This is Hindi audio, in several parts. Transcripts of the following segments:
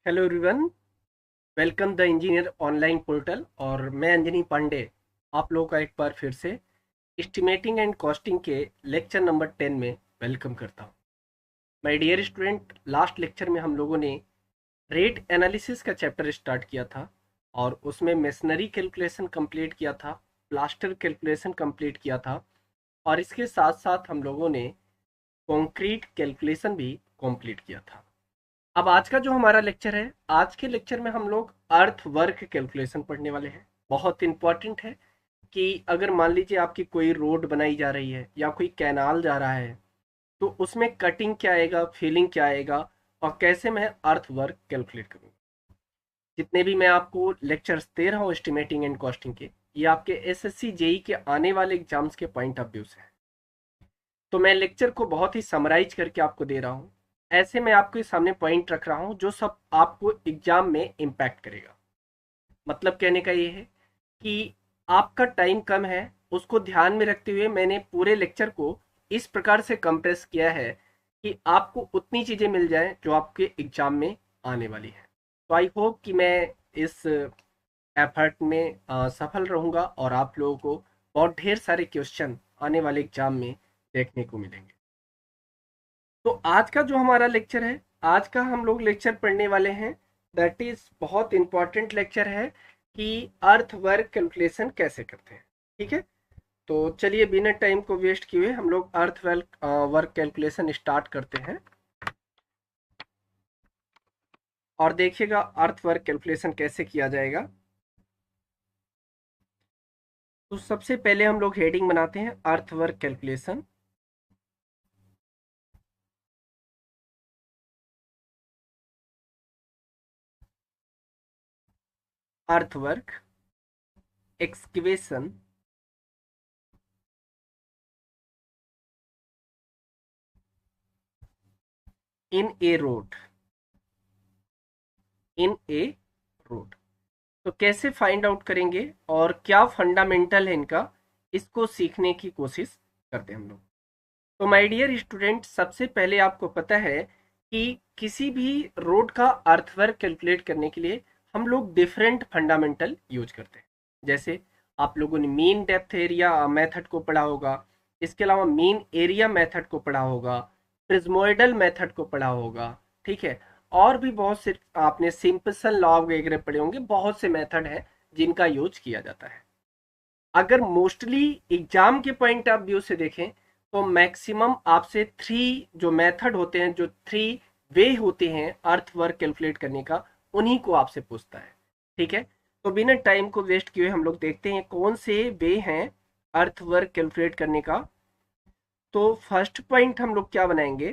Hello everyone, welcome the engineer online portal. और मैं अंजनी पांडे आप लोगों का एक बार फिर से एस्टिमेटिंग एंड कॉस्टिंग के लेक्चर नंबर 10 में वेलकम करता हूं। My dear student, last lecture में हम लोगों ने रेट एनालिसिस का चैप्टर स्टार्ट किया था और उसमें मेसनरी कैलकुलेशन कंप्लीट किया था, प्लास्टर कैलकुलेशन कंप्लीट किया था और इसके साथ साथ हम लोगों ने कंक्रीट कैलकुलेशन भी कंप्लीट किया था। अब आज का जो हमारा लेक्चर है, आज के लेक्चर में हम लोग अर्थ वर्क कैलकुलेशन पढ़ने वाले हैं। बहुत इंपॉर्टेंट है कि अगर मान लीजिए आपकी कोई रोड बनाई जा रही है या कोई कैनाल जा रहा है, तो उसमें कटिंग क्या आएगा, फिलिंग क्या आएगा और कैसे मैं अर्थ वर्क कैलकुलेट करूँगा। जितने भी मैं आपको लेक्चर्स दे रहा हूँ एस्टिमेटिंग एंड कॉस्टिंग के, ये आपके एसएससी जेई के आने वाले एग्जाम्स के पॉइंट ऑफ व्यू से है। तो मैं लेक्चर को बहुत ही समराइज करके आपको दे रहा हूँ। ऐसे मैं आपके सामने पॉइंट रख रहा हूँ जो सब आपको एग्जाम में इम्पैक्ट करेगा। मतलब कहने का ये है कि आपका टाइम कम है, उसको ध्यान में रखते हुए मैंने पूरे लेक्चर को इस प्रकार से कंप्रेस किया है कि आपको उतनी चीज़ें मिल जाएं जो आपके एग्जाम में आने वाली है। तो आई होप कि मैं इस एफर्ट में सफल रहूंगा और आप लोगों को बहुत ढेर सारे क्वेश्चन आने वाले एग्जाम में देखने को मिलेंगे। तो आज का जो हमारा लेक्चर है, आज का हम लोग लेक्चर पढ़ने वाले हैं, दैट इज बहुत इंपॉर्टेंट लेक्चर है कि अर्थ वर्क कैलकुलेशन कैसे करते हैं। ठीक है, तो चलिए बिना टाइम को वेस्ट किए हुए हम लोग अर्थ वर्क कैलकुलेशन स्टार्ट करते हैं और देखिएगा अर्थ वर्क कैलकुलेशन कैसे किया जाएगा। तो सबसे पहले हम लोग हेडिंग बनाते हैं earth work calculation. Earth work excavation in a road, in a road. तो कैसे फाइंड आउट करेंगे और क्या फंडामेंटल है इनका, इसको सीखने की कोशिश करते हैं हम लोग। तो माय डियर स्टूडेंट, सबसे पहले आपको पता है कि किसी भी रोड का अर्थवर्क कैलकुलेट करने के लिए हम लोग डिफरेंट फंडामेंटल यूज करते हैं। जैसे आप लोगों ने मीन डेप्थ एरिया मेथड को पढ़ा होगा, इसके अलावा मीन एरिया मेथड को पढ़ा होगा, प्रिज्मोइडल मेथड को पढ़ा होगा। ठीक है, और भी बहुत से आपने सिंपल लॉ वगैरह पढ़े होंगे। बहुत से मेथड है जिनका यूज किया जाता है। अगर मोस्टली एग्जाम के पॉइंट ऑफ व्यू से देखें तो मैक्सिमम आपसे थ्री जो मेथड होते हैं, जो थ्री वे होते हैं अर्थ वर्क कैलकुलेट करने का, उन्हीं को आपसे पूछता है। ठीक है, तो बिना टाइम को वेस्ट किए हम लोग देखते हैं कौन से वे हैं अर्थ वर्क कैलकुलेट करने का। तो फर्स्ट पॉइंट हम लोग क्या बनाएंगे,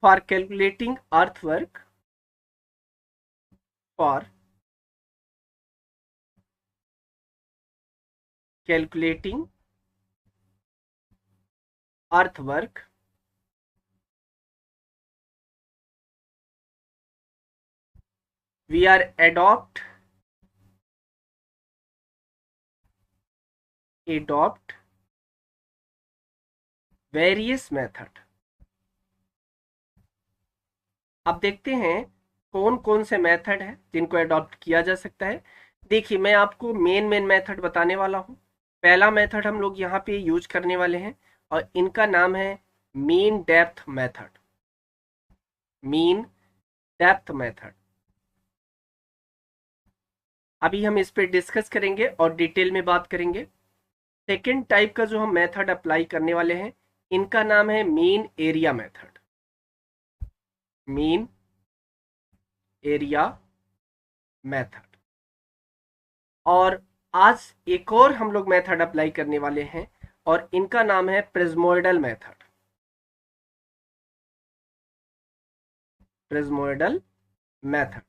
for calculating earth work, for calculating earth work we are adopt various method. अब देखते हैं कौन कौन से मेथड है जिनको अडॉप्ट किया जा सकता है। देखिए, मैं आपको मेन मेन मेथड बताने वाला हूँ। पहला मेथड हम लोग यहाँ पे यूज करने वाले हैं और इनका नाम है mean depth method. Mean depth method अभी हम इस पे डिस्कस करेंगे और डिटेल में बात करेंगे। सेकेंड टाइप का जो हम मेथड अप्लाई करने वाले हैं, इनका नाम है mean area method. Mean area method. और आज एक और हम लोग मेथड अप्लाई करने वाले हैं और इनका नाम है प्रिज्मोइडल मेथड। प्रिज्मोइडल मेथड।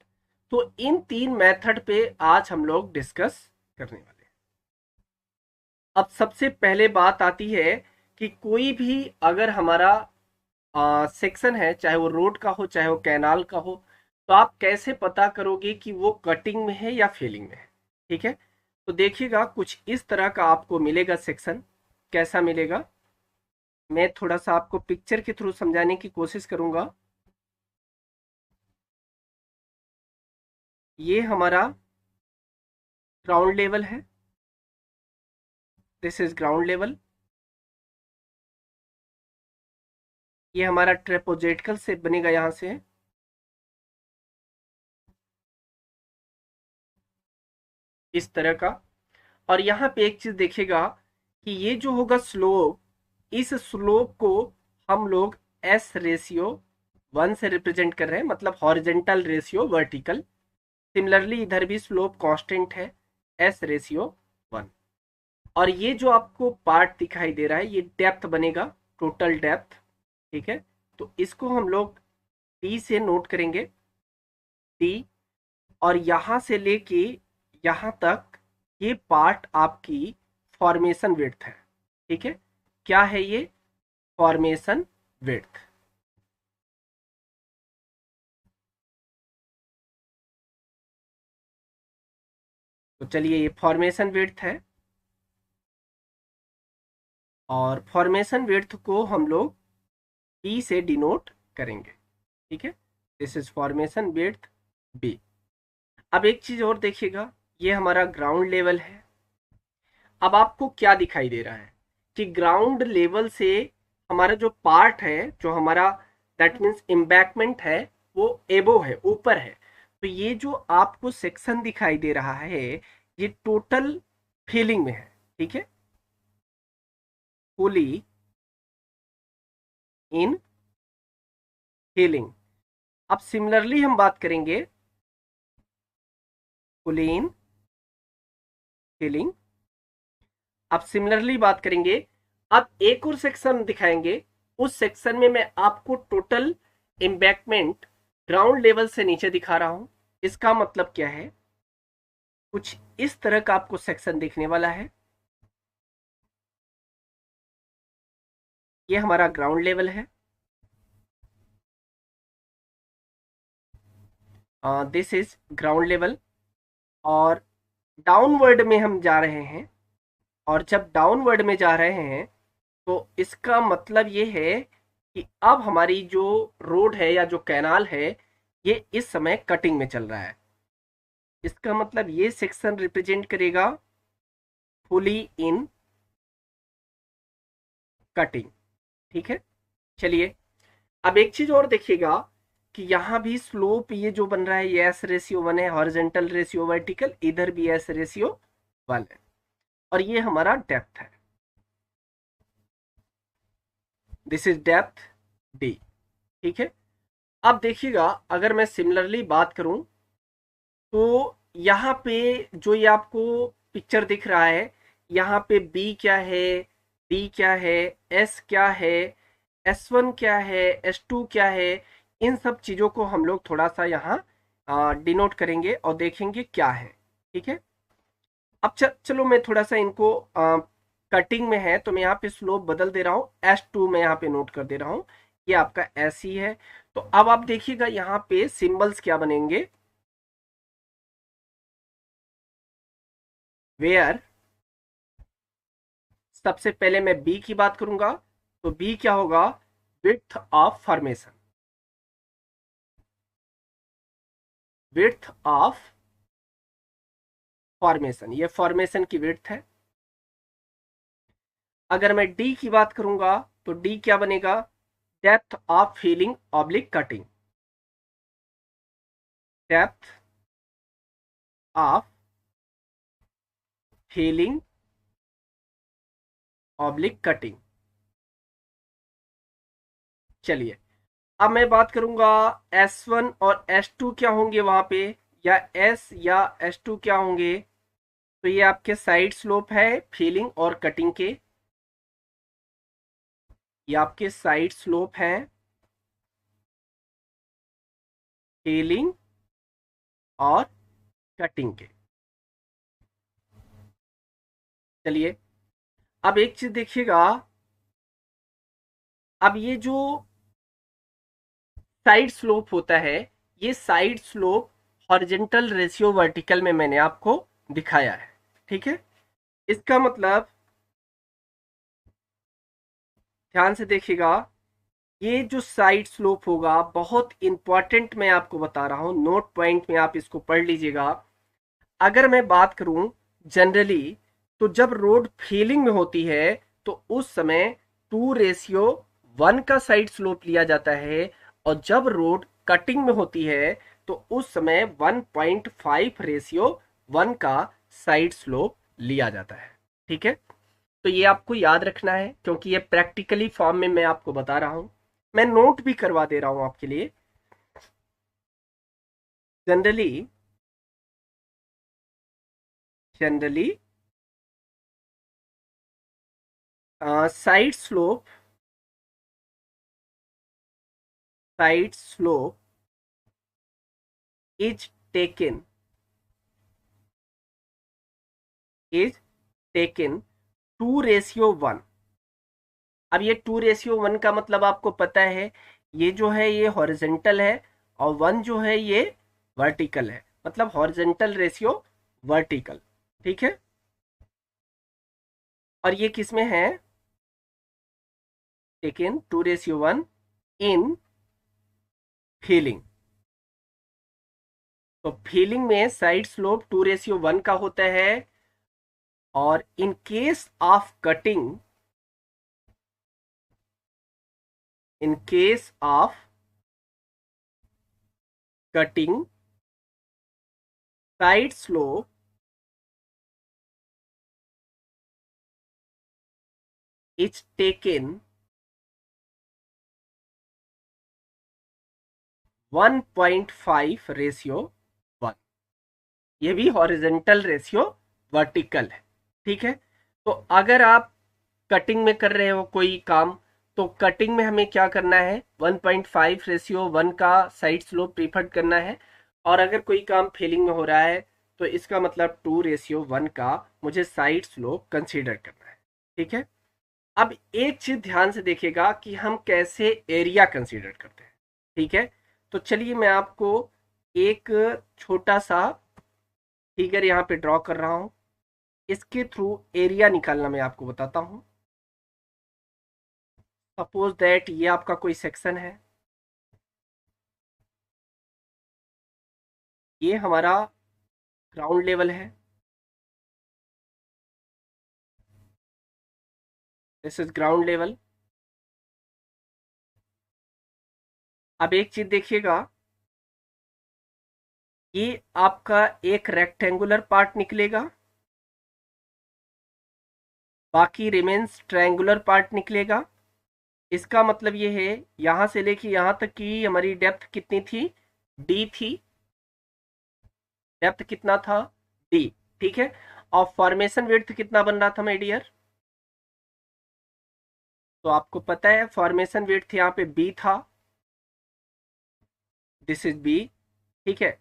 तो इन तीन मेथड पे आज हम लोग डिस्कस करने वाले हैं। अब सबसे पहले बात आती है कि कोई भी अगर हमारा सेक्शन है, चाहे वो रोड का हो चाहे वो कैनाल का हो, तो आप कैसे पता करोगे कि वो कटिंग में है या फेलिंग में है। ठीक है, तो देखिएगा कुछ इस तरह का आपको मिलेगा सेक्शन। कैसा मिलेगा, मैं थोड़ा सा आपको पिक्चर के थ्रू समझाने की कोशिश करूंगा। ये हमारा ग्राउंड लेवल है, दिस इज ग्राउंड लेवल। ये हमारा ट्रेपोजेटिकल से बनेगा यहां से, इस तरह का। और यहाँ पे एक चीज देखिएगा कि ये जो होगा स्लोप, इस स्लोप को हम लोग एस रेशियो 1 से रिप्रेजेंट कर रहे हैं, मतलब हॉरिजेंटल रेशियो वर्टिकल। सिमिलरली इधर भी स्लोप कांस्टेंट है, एस रेशियो 1। और ये जो आपको पार्ट दिखाई दे रहा है ये डेप्थ बनेगा, टोटल डेप्थ। ठीक है, तो इसको हम लोग डी से नोट करेंगे, डी। और यहां से लेके यहां तक ये पार्ट आपकी फॉर्मेशन विड्थ है। ठीक है, क्या है ये? Formation width. तो चलिए, ये फॉर्मेशन विड्थ है, और फॉर्मेशन विड्थ को हम लोग बी से डिनोट करेंगे। ठीक है, this is formation width B. अब एक चीज और देखिएगा, ये हमारा ग्राउंड लेवल है। अब आपको क्या दिखाई दे रहा है कि ग्राउंड लेवल से हमारा जो पार्ट है, जो हमारा दैट मीन्स एम्बैकमेंट है, वो एबो है, ऊपर है। तो ये जो आपको सेक्शन दिखाई दे रहा है ये टोटल फीलिंग में है। ठीक है, फुली इन फीलिंग। अब सिमिलरली हम बात करेंगे फुली इन फीलिंग। अब सिमिलरली बात करेंगे, अब एक और सेक्शन दिखाएंगे, उस सेक्शन में मैं आपको टोटल एम्बैकमेंट ग्राउंड लेवल से नीचे दिखा रहा हूं। इसका मतलब क्या है? कुछ इस तरह का आपको सेक्शन देखने वाला है। ये हमारा ग्राउंड लेवल है, दिस इज ग्राउंड लेवल। और डाउनवर्ड में हम जा रहे हैं, और जब डाउनवर्ड में जा रहे हैं तो इसका मतलब ये है कि अब हमारी जो रोड है या जो कैनाल है ये इस समय कटिंग में चल रहा है। इसका मतलब ये सेक्शन रिप्रेजेंट करेगा फुली इन कटिंग। ठीक है, चलिए अब एक चीज और देखिएगा कि यहां भी स्लोप ये जो बन रहा है ये एस रेशियो 1 है, हॉरिजेंटल रेशियो वर्टिकल, इधर भी एस रेशियो 1 है। और ये हमारा डेप्थ है, दिस इज डेप्थ डी। ठीक है, अब देखिएगा अगर मैं सिमिलरली बात करूं तो यहाँ पे जो ये आपको पिक्चर दिख रहा है, यहाँ पे बी क्या है, डी क्या है, एस क्या है, S1 क्या है, S2 क्या है, इन सब चीज़ों को हम लोग थोड़ा सा यहाँ डिनोट करेंगे और देखेंगे क्या है। ठीक है, अब चलो मैं थोड़ा सा इनको कटिंग में है तो मैं यहाँ पे स्लोप बदल दे रहा हूँ, S2 में यहाँ पे नोट कर दे रहा हूँ, ये आपका S ही है। तो अब आप देखिएगा यहाँ पे सिंबल्स क्या बनेंगे, वेयर सबसे पहले मैं बी की बात करूंगा तो बी क्या होगा? Width of formation, width of formation, ये फॉर्मेशन की विड्थ है। अगर मैं डी की बात करूंगा तो डी क्या बनेगा? Depth of feeling oblique cutting, depth of feeling oblique cutting. चलिए अब मैं बात करूंगा S1 और S2 क्या होंगे वहां पे, या S या S2 क्या होंगे। तो ये आपके साइड स्लोप है फीलिंग और कटिंग के, ये आपके साइड स्लोप हैं फीलिंग और कटिंग के। चलिए अब एक चीज देखिएगा, अब ये जो साइड स्लोप होता है, ये side slope horizontal ratio vertical में मैंने आपको दिखाया है। ठीक है, इसका मतलब ध्यान से देखिएगा ये जो साइड स्लोप होगा बहुत इंपॉर्टेंट, मैं आपको बता रहा हूं, नोट पॉइंट में आप इसको पढ़ लीजिएगा। अगर मैं बात करूं जनरली, तो जब रोड फीलिंग में होती है तो उस समय 2:1 का साइड स्लोप लिया जाता है, और जब रोड कटिंग में होती है तो उस समय 1.5:1 का साइड स्लोप लिया जाता है। ठीक है, तो ये आपको याद रखना है क्योंकि ये प्रैक्टिकली फॉर्म में मैं आपको बता रहा हूं। मैं नोट भी करवा दे रहा हूं आपके लिए। Generally generally side slope side slope is taken is taken 2:1। अब ये 2:1 का मतलब आपको पता है, ये जो है ये हॉरिजेंटल है, और 1 जो है ये वर्टिकल है, मतलब हॉरिजेंटल रेशियो वर्टिकल। ठीक है, और ये किस में है, टेकन 2:1 इन फीलिंग। तो फीलिंग में साइड स्लोप 2:1 का होता है, और in case of cutting, in case of cutting side slope is taken 1.5:1। ये भी हॉरिजेंटल रेशियो वर्टिकल है। ठीक है, तो अगर आप कटिंग में कर रहे हो कोई काम, तो कटिंग में हमें क्या करना है, 1.5:1 का साइड स्लोप प्रीफर्ड करना है, और अगर कोई काम फेलिंग में हो रहा है तो इसका मतलब 2:1 का मुझे साइड स्लोप कंसीडर करना है। ठीक है, अब एक चीज ध्यान से देखिएगा कि हम कैसे एरिया कंसीडर करते हैं। ठीक है, तो चलिए मैं आपको एक छोटा सा फिगर यहाँ पे ड्रॉ कर रहा हूँ, इसके थ्रू एरिया निकालना मैं आपको बताता हूँ। सपोज दैट ये आपका कोई सेक्शन है, ये हमारा ग्राउंड लेवल है, दिस इज ग्राउंड लेवल। अब एक चीज देखिएगा, ये आपका एक रेक्टेंगुलर पार्ट निकलेगा, बाकी रिमेन्स ट्रायंगुलर पार्ट निकलेगा। इसका मतलब ये है यहां से लेके यहां तक की हमारी डेप्थ कितनी थी, डी थी। डेप्थ कितना था, डी। ठीक है, और फॉर्मेशन विड्थ कितना बन रहा था माय डियर, तो आपको पता है फॉर्मेशन विड्थ यहाँ पे बी था, दिस इज बी। ठीक है,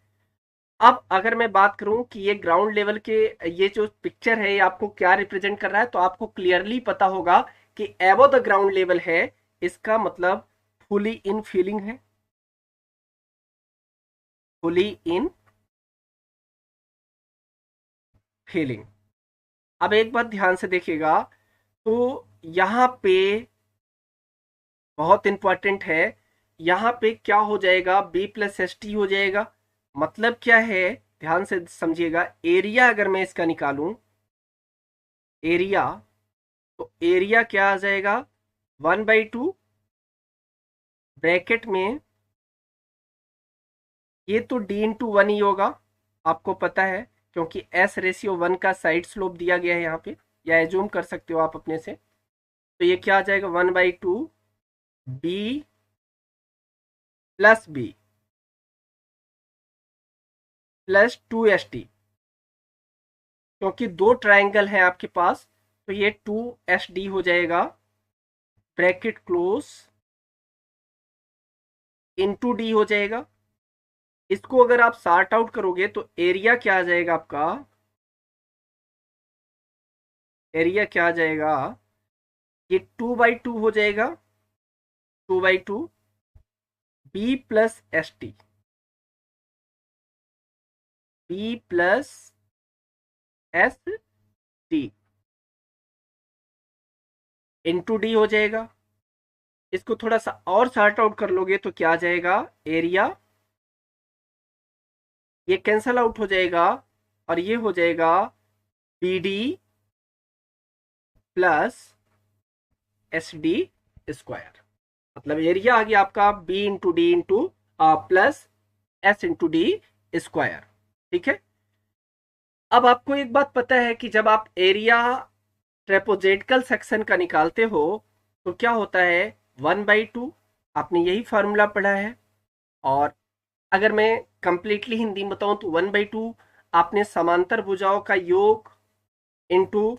अब अगर मैं बात करूं कि ये ग्राउंड लेवल के, ये जो पिक्चर है ये आपको क्या रिप्रेजेंट कर रहा है, तो आपको क्लियरली पता होगा कि एबो द ग्राउंड लेवल है, इसका मतलब फुली इन फीलिंग है, फुली इन फीलिंग। अब एक बात ध्यान से देखिएगा, तो यहाँ पे बहुत इंपॉर्टेंट है, यहाँ पे क्या हो जाएगा, B+ST हो जाएगा। मतलब क्या है, ध्यान से समझिएगा, एरिया अगर मैं इसका निकालूं, एरिया, तो एरिया क्या आ जाएगा, 1/2 ब्रैकेट में, ये तो D/1 ही होगा, आपको पता है, क्योंकि S:1 का साइड स्लोप दिया गया है यहाँ पे, या एज्यूम कर सकते हो आप अपने से। तो ये क्या आ जाएगा, 1/2 B+B +2ST, क्योंकि दो ट्रायंगल है आपके पास, तो ये 2SD हो जाएगा, ब्रैकेट क्लोज, इनटू डी हो जाएगा। इसको अगर आप सॉर्ट आउट करोगे तो एरिया क्या आ जाएगा आपका, एरिया क्या आ जाएगा, ये 2/2 हो जाएगा, 2/2 B+ST, B+ST इंटू डी हो जाएगा। इसको थोड़ा सा और सॉर्ट आउट कर लोगे तो क्या आ जाएगा, एरिया, ये कैंसल आउट हो जाएगा और ये हो जाएगा B D plus S D square. मतलब एरिया आ गया आपका B into D into plus S into D square. ठीक है। अब आपको एक बात पता है कि जब आप एरिया ट्रेपोजेटिकल सेक्शन का निकालते हो तो क्या होता है, 1/2। आपने यही फॉर्मूला पढ़ा है। और अगर मैं कंप्लीटली हिंदी में बताऊं तो 1/2 आपने समांतर भुजाओं का योग इंटू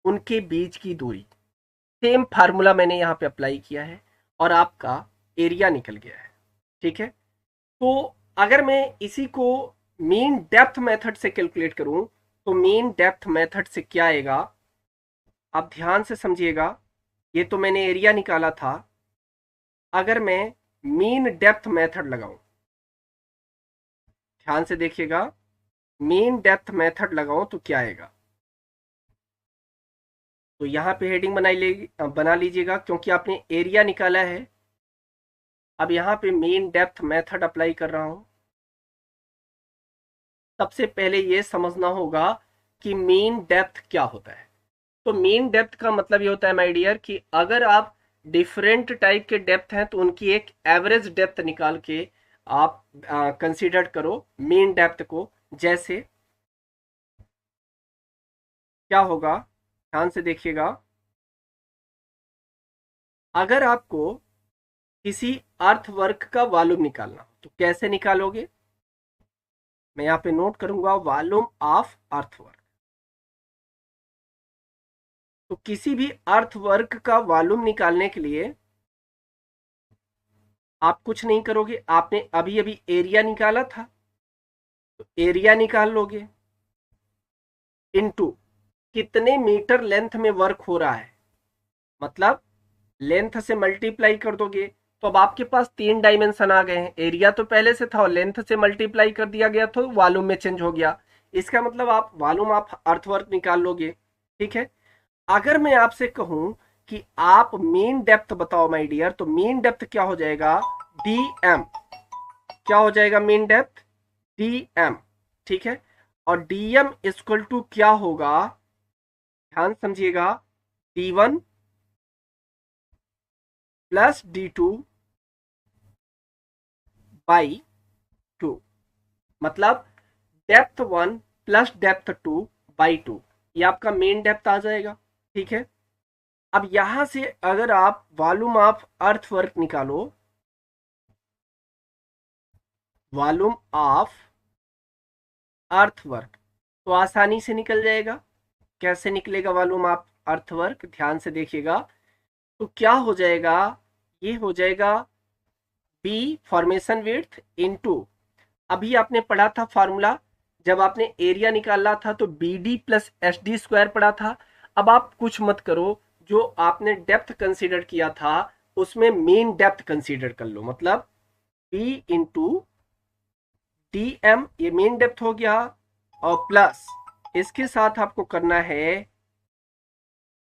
उनके बीच की दूरी, सेम फार्मूला मैंने यहाँ पे अप्लाई किया है और आपका एरिया निकल गया है। ठीक है। तो अगर मैं इसी को मीन डेप्थ मेथड से कैलकुलेट करूं तो मीन डेप्थ मेथड से क्या आएगा, आप ध्यान से समझिएगा। ये तो मैंने एरिया निकाला था, अगर मैं मीन डेप्थ मेथड लगाऊं, ध्यान से देखिएगा, मीन डेप्थ मेथड लगाऊं तो क्या आएगा। तो यहां पे हेडिंग बना लीजिएगा क्योंकि आपने एरिया निकाला है। अब यहां पे मीन डेप्थ मेथड अप्लाई कर रहा हूं। सबसे पहले ये समझना होगा कि मीन डेप्थ क्या होता है। तो मीन डेप्थ का मतलब ये होता है माय डियर कि अगर आप डिफरेंट टाइप के डेप्थ हैं तो उनकी एक एवरेज डेप्थ निकाल के आप कंसीडर करो मीन डेप्थ को। जैसे क्या होगा, ध्यान से देखिएगा, अगर आपको किसी अर्थ वर्क का वॉल्यूम निकालना हो तो कैसे निकालोगे, मैं यहां पे नोट करूंगा वॉल्यूम ऑफ अर्थ वर्क। तो किसी भी अर्थ वर्क का वॉल्यूम निकालने के लिए आप कुछ नहीं करोगे, आपने अभी अभी एरिया निकाला था तो एरिया निकाल लोगे इनटू कितने मीटर लेंथ में वर्क हो रहा है, मतलब लेंथ से मल्टीप्लाई कर दोगे। तो अब आपके पास 3 डायमेंशन आ गए हैं, एरिया तो पहले से था और लेंथ से मल्टीप्लाई कर दिया गया तो वॉल्यूम में चेंज हो गया। इसका मतलब आप वॉल्यूम ऑफ अर्थवर्क निकाल लोगे। ठीक है। अगर मैं आपसे कहूं कि आप मीन डेप्थ बताओ माय डियर, तो मीन डेप्थ क्या हो जाएगा, डी एम। क्या हो जाएगा मीन डेप्थ, डी एम। ठीक है। और डी एम इक्वल टू क्या होगा, ध्यान समझिएगा, D1 प्लस D2 बाई 2। मतलब डेप्थ 1 प्लस डेप्थ 2 बाई 2, ये आपका मेन डेप्थ आ जाएगा। ठीक है। अब यहां से अगर आप वॉल्यूम ऑफ अर्थ वर्क निकालो, वॉल्यूम ऑफ अर्थ वर्क, तो आसानी से निकल जाएगा। कैसे निकलेगा वॉल्यूम ऑफ अर्थ वर्क, ध्यान से देखिएगा। तो क्या हो जाएगा, ये हो जाएगा बी फॉर्मेशन विड्थ इनटू, अभी आपने पढ़ा था फॉर्मूला, जब आपने एरिया निकाला था तो B D plus S D square पढ़ा था। अब आप कुछ मत करो, जो आपने डेप्थ कंसीडर किया था उसमें मेन डेप्थ कंसीडर कर लो, मतलब बी इंटू डी एम, ये मेन डेप्थ हो गया, और प्लस इसके साथ आपको करना है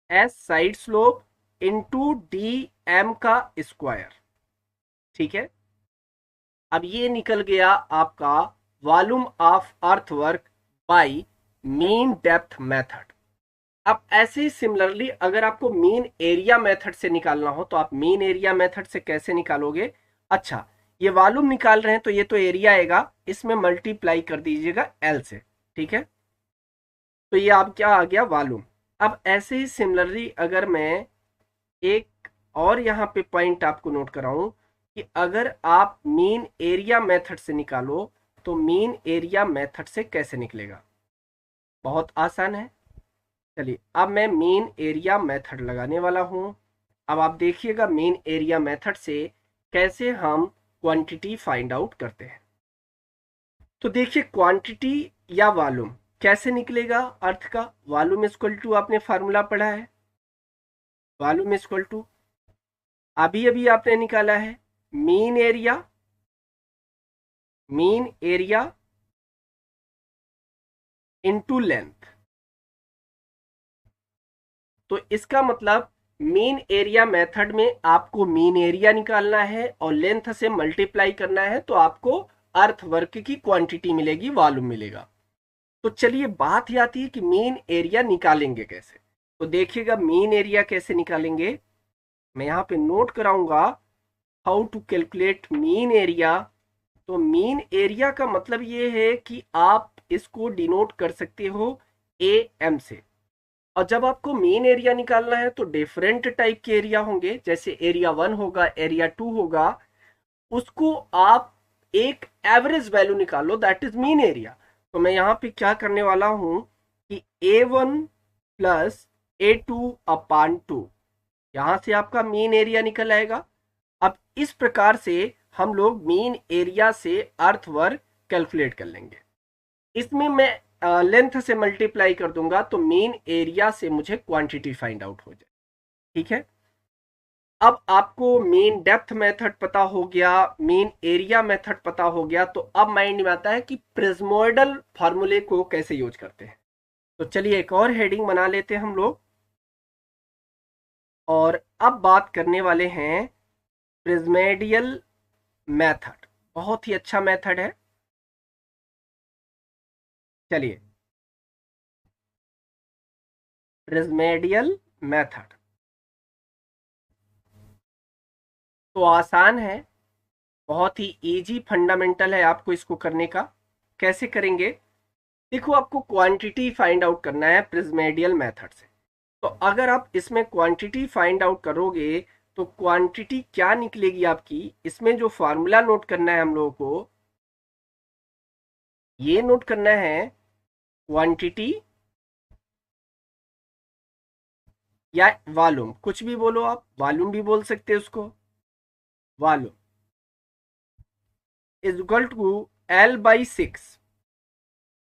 S side slope into D M का स्क्वायर। ठीक है। अब ये निकल गया आपका volume of earthwork by mean depth method. अब ऐसे ही सिमिलरली अगर आपको मीन एरिया मेथड से निकालना हो तो आप मीन एरिया मेथड से कैसे निकालोगे, अच्छा ये वॉल्यूम निकाल रहे हैं तो ये तो एरिया आएगा, इसमें मल्टीप्लाई कर दीजिएगा एल से। ठीक है। तो ये आप क्या आ गया, वॉल्यूम। अब ऐसे ही सिमिलरली अगर मैं एक और यहाँ पे पॉइंट आपको नोट कराऊं कि अगर आप मीन एरिया मेथड से निकालो तो मीन एरिया मेथड से कैसे निकलेगा, बहुत आसान है। चलिए अब मैं मीन एरिया मेथड लगाने वाला हूं। अब आप देखिएगा मीन एरिया मेथड से कैसे हम क्वांटिटी फाइंड आउट करते हैं। तो देखिए क्वांटिटी या वॉल्यूम कैसे निकलेगा, अर्थ का वॉल्यूम इक्वल टू, आपने फार्मूला पढ़ा है, वॉल्यूम इक्वल टू अभी अभी आपने निकाला है mean area, mean area into length. तो इसका मतलब मीन एरिया मेथड में आपको मीन एरिया निकालना है और लेंथ से मल्टीप्लाई करना है, तो आपको अर्थ वर्क की क्वांटिटी मिलेगी, वॉल्यूम मिलेगा। तो चलिए बात ही आती है कि मीन एरिया निकालेंगे कैसे। तो देखिएगा मीन एरिया कैसे निकालेंगे, मैं यहाँ पे नोट कराऊंगा how to calculate mean area. तो मीन एरिया का मतलब ये है कि आप इसको डिनोट कर सकते हो ए एम से। और जब आपको मीन एरिया निकालना है तो डिफरेंट टाइप के एरिया होंगे, जैसे एरिया 1 होगा, एरिया 2 होगा, उसको आप एक एवरेज वैल्यू निकालो, दैट इज मीन एरिया। तो मैं यहाँ पे क्या करने वाला हूं कि A1 प्लस A2 अपान 2, यहां से आपका मीन एरिया निकल आएगा। अब इस प्रकार से हम लोग मीन एरिया से अर्थ वर्क कैलकुलेट कर लेंगे। इसमें मैं लेंथ से मल्टीप्लाई कर दूंगा तो मीन एरिया से मुझे क्वांटिटी फाइंड आउट हो जाए। ठीक है, अब आपको मीन डेप्थ मेथड पता हो गया, मीन एरिया मेथड पता हो गया, तो अब माइंड में आता है कि प्रिज्मोइडल फार्मूले को कैसे यूज करते हैं। तो चलिए एक और हेडिंग बना लेते हैं हम लोग, और अब बात करने वाले हैं प्रिज्मेडियल मेथड। बहुत ही अच्छा मेथड है। चलिए, प्रिज्मेडियल मेथड तो आसान है, बहुत ही इजी फंडामेंटल है आपको इसको करने का। कैसे करेंगे, देखो आपको क्वांटिटी फाइंड आउट करना है प्रिज्मेडियल मेथड से। तो अगर आप इसमें क्वांटिटी फाइंड आउट करोगे तो क्वांटिटी क्या निकलेगी आपकी, इसमें जो फॉर्मूला नोट करना है हम लोगों को, ये नोट करना है क्वांटिटी या वॉल्यूम, कुछ भी बोलो आप, वॉल्यूम भी बोल सकते हैं उसको। Volume is equal to L/6।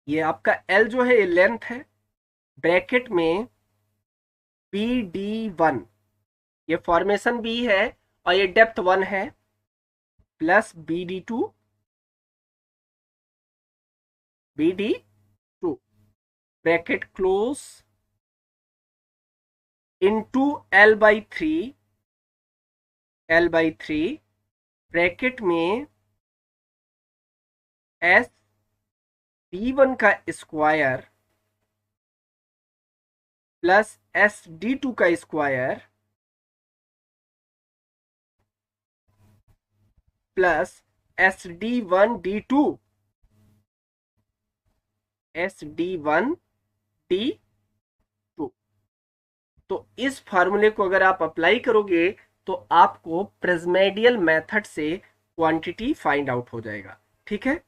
ये आपका L जो है लेंथ है, ब्रैकेट में BD1, ये फॉर्मेशन B है और ये डेप्थ 1 है, plus BD2, BD2 bracket close into L/3, L/3 bracket में SD1 का स्क्वायर प्लस SD2 का स्क्वायर प्लस SD1D2, SD1D2। तो इस फार्मूले को अगर आप अप्लाई करोगे तो आपको प्रिज्मेडियल मेथड से क्वांटिटी फाइंड आउट हो जाएगा। ठीक है,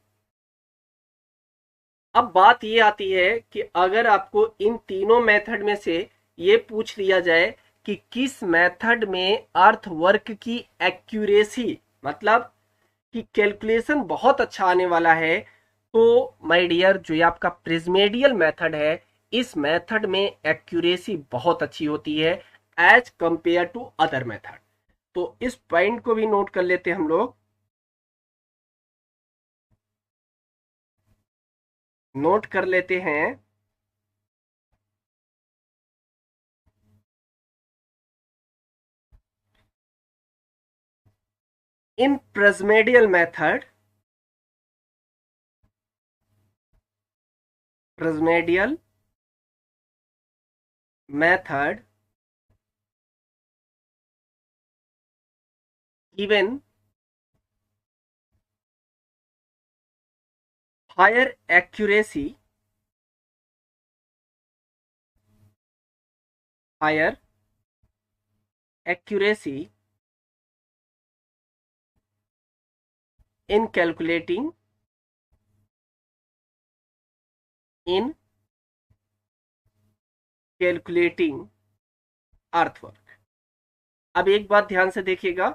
अब बात ये आती है कि अगर आपको इन तीनों मेथड में से ये पूछ लिया जाए कि किस मेथड में अर्थ वर्क की एक्यूरेसी, मतलब कि कैलकुलेशन बहुत अच्छा आने वाला है, तो माय डियर जो ये आपका प्रिज्मेडियल मेथड है, इस मेथड में एक्यूरेसी बहुत अच्छी होती है as compare to other method. तो इस पॉइंट को भी नोट कर लेते हैं हम लोग, नोट कर लेते हैं। In prismoidal method, prismoidal method given higher accuracy, higher accuracy in calculating, in calculating earthwork। अब एक बात ध्यान से देखिएगा,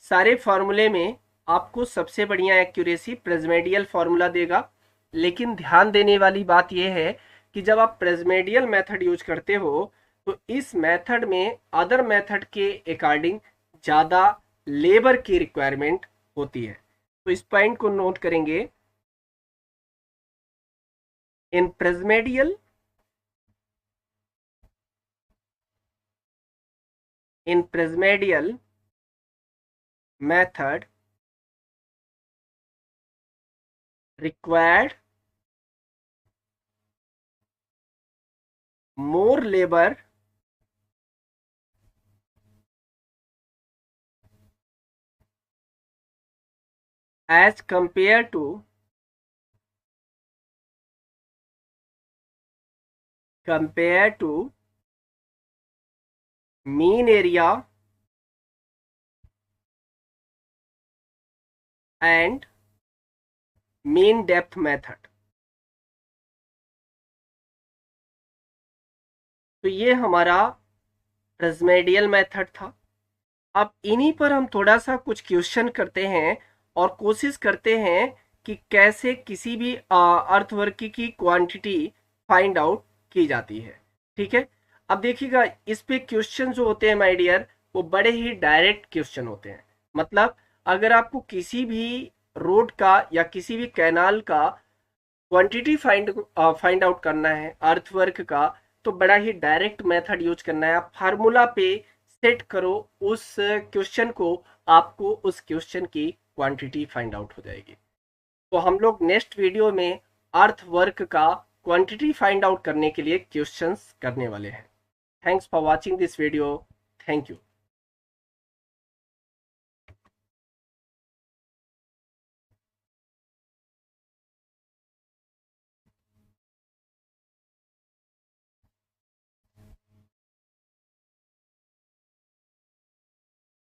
सारे फॉर्मूले में आपको सबसे बढ़िया एक्यूरेसी प्रिज्मेडियल फॉर्मूला देगा, लेकिन ध्यान देने वाली बात यह है कि जब आप प्रिज्मेडियल मेथड यूज करते हो तो इस मेथड में अदर मेथड के अकॉर्डिंग ज़्यादा लेबर की रिक्वायरमेंट होती है। तो इस पॉइंट को नोट करेंगे, इन प्रिज्मेडियल in Prismadial method required more labor as compared to mean area and mean depth method। तो ये हमारा प्रिज्मेडियल मेथड था। अब इन्हीं पर हम थोड़ा सा कुछ क्वेश्चन करते हैं और कोशिश करते हैं कि कैसे किसी भी अर्थवर्क की क्वांटिटी फाइंड आउट की जाती है। ठीक है, अब देखिएगा इस पे क्वेश्चन जो होते हैं माय डियर, वो बड़े ही डायरेक्ट क्वेश्चन होते हैं। मतलब अगर आपको किसी भी रोड का या किसी भी कैनाल का क्वांटिटी फाइंड आउट करना है अर्थवर्क का, तो बड़ा ही डायरेक्ट मेथड यूज करना है। आप फार्मूला पे सेट करो उस क्वेश्चन को, आपको उस क्वेश्चन की क्वांटिटी फाइंड आउट हो जाएगी। तो हम लोग नेक्स्ट वीडियो में अर्थवर्क का क्वांटिटी फाइंड आउट करने के लिए क्वेश्चंस करने वाले हैं। Thanks for watching this video. Thank you.